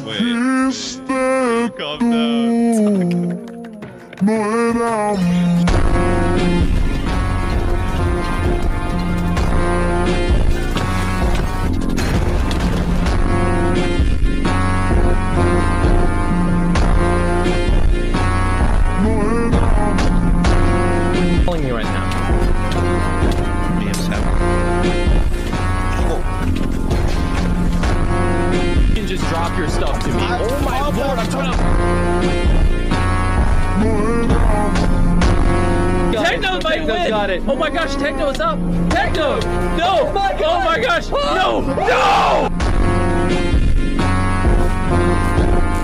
Wait. Calm down. No era calling me right now. You can just drop your stuff to me. Oh my lord, I'm trying to... Techno might win! Got it. Oh my gosh, Techno's up! Techno! No! Oh my gosh! No! No!